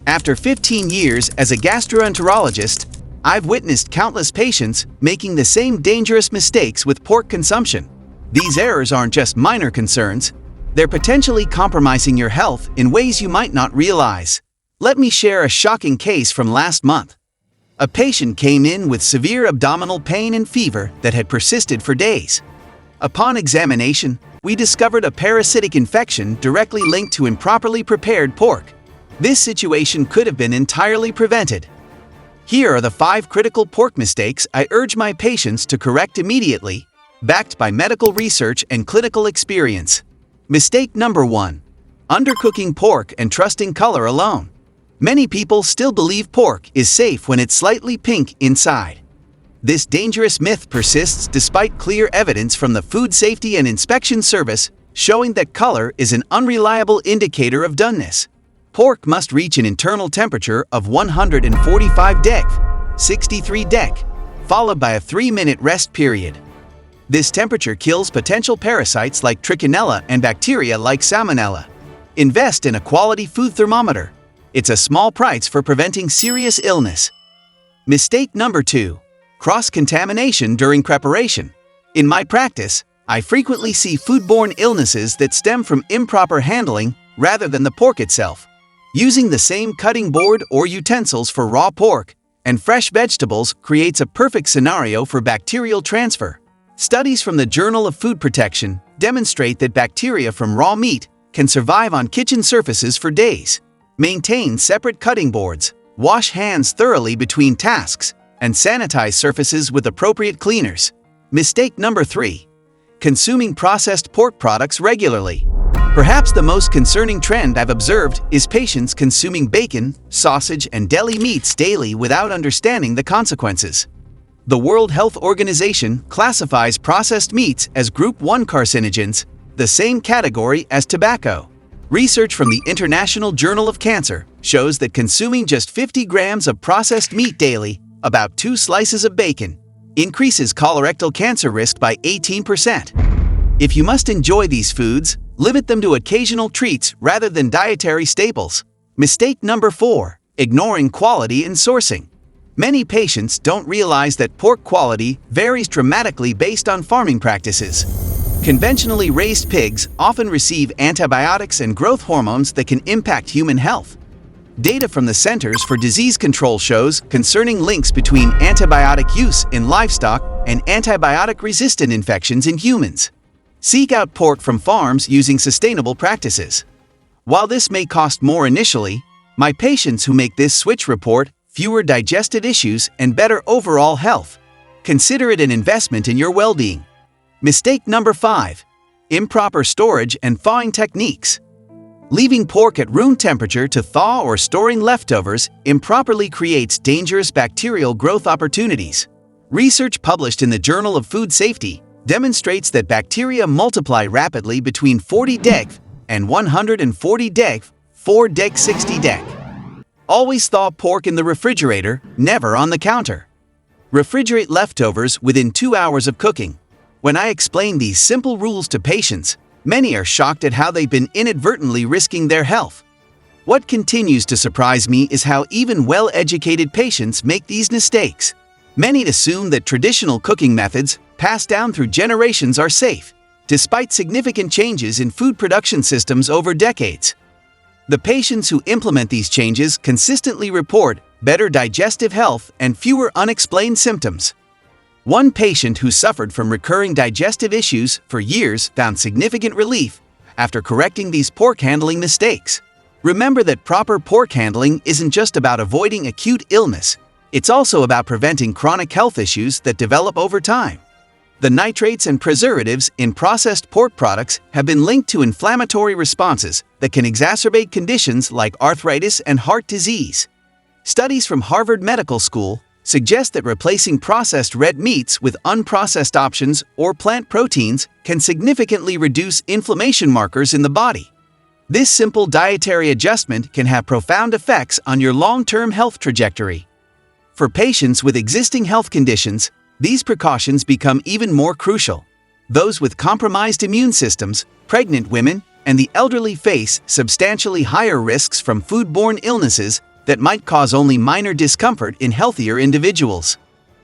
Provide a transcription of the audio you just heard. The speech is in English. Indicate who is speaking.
Speaker 1: After 15 years as a gastroenterologist, I've witnessed countless patients making the same dangerous mistakes with pork consumption. These errors aren't just minor concerns, they're potentially compromising your health in ways you might not realize. Let me share a shocking case from last month. A patient came in with severe abdominal pain and fever that had persisted for days. Upon examination, we discovered a parasitic infection directly linked to improperly prepared pork. This situation could have been entirely prevented. Here are the 5 critical pork mistakes I urge my patients to correct immediately, backed by medical research and clinical experience. Mistake number 1. Undercooking pork and trusting color alone. Many people still believe pork is safe when it's slightly pink inside. This dangerous myth persists despite clear evidence from the Food Safety and Inspection Service showing that color is an unreliable indicator of doneness. Pork must reach an internal temperature of 145 deg, 63 deg, followed by a 3-minute rest period. This temperature kills potential parasites like Trichinella and bacteria like Salmonella. Invest in a quality food thermometer. It's a small price for preventing serious illness. Mistake number 2. Cross-contamination during preparation. In my practice, I frequently see foodborne illnesses that stem from improper handling rather than the pork itself. Using the same cutting board or utensils for raw pork and fresh vegetables creates a perfect scenario for bacterial transfer. Studies from the Journal of Food Protection demonstrate that bacteria from raw meat can survive on kitchen surfaces for days. Maintain separate cutting boards, wash hands thoroughly between tasks, and sanitize surfaces with appropriate cleaners. Mistake number 3. Consuming processed pork products regularly. Perhaps the most concerning trend I've observed is patients consuming bacon, sausage, and deli meats daily without understanding the consequences. The World Health Organization classifies processed meats as Group 1 carcinogens, the same category as tobacco. Research from the International Journal of Cancer shows that consuming just 50 grams of processed meat daily, about 2 slices of bacon, increases colorectal cancer risk by 18%. If you must enjoy these foods, limit them to occasional treats rather than dietary staples. Mistake number 4. Ignoring quality and sourcing. Many patients don't realize that pork quality varies dramatically based on farming practices. Conventionally raised pigs often receive antibiotics and growth hormones that can impact human health. Data from the Centers for Disease Control shows concerning links between antibiotic use in livestock and antibiotic-resistant infections in humans. Seek out pork from farms using sustainable practices. While this may cost more initially, my patients who make this switch report fewer digestive issues and better overall health. Consider it an investment in your well-being. Mistake number 5. Improper storage and thawing techniques. Leaving pork at room temperature to thaw or storing leftovers improperly creates dangerous bacterial growth opportunities. Research published in the Journal of Food Safety demonstrates that bacteria multiply rapidly between 40 deg and 140 deg, 4 deg 60 deg. Always thaw pork in the refrigerator, never on the counter. Refrigerate leftovers within 2 hours of cooking. When I explain these simple rules to patients, many are shocked at how they've been inadvertently risking their health. What continues to surprise me is how even well-educated patients make these mistakes. Many assume that traditional cooking methods, passed down through generations, are safe, despite significant changes in food production systems over decades. The patients who implement these changes consistently report better digestive health and fewer unexplained symptoms. One patient who suffered from recurring digestive issues for years found significant relief after correcting these pork handling mistakes. Remember that proper pork handling isn't just about avoiding acute illness, it's also about preventing chronic health issues that develop over time. The nitrates and preservatives in processed pork products have been linked to inflammatory responses that can exacerbate conditions like arthritis and heart disease. Studies from Harvard Medical School suggest that replacing processed red meats with unprocessed options or plant proteins can significantly reduce inflammation markers in the body. This simple dietary adjustment can have profound effects on your long-term health trajectory. For patients with existing health conditions, these precautions become even more crucial. Those with compromised immune systems, pregnant women, and the elderly face substantially higher risks from foodborne illnesses that might cause only minor discomfort in healthier individuals.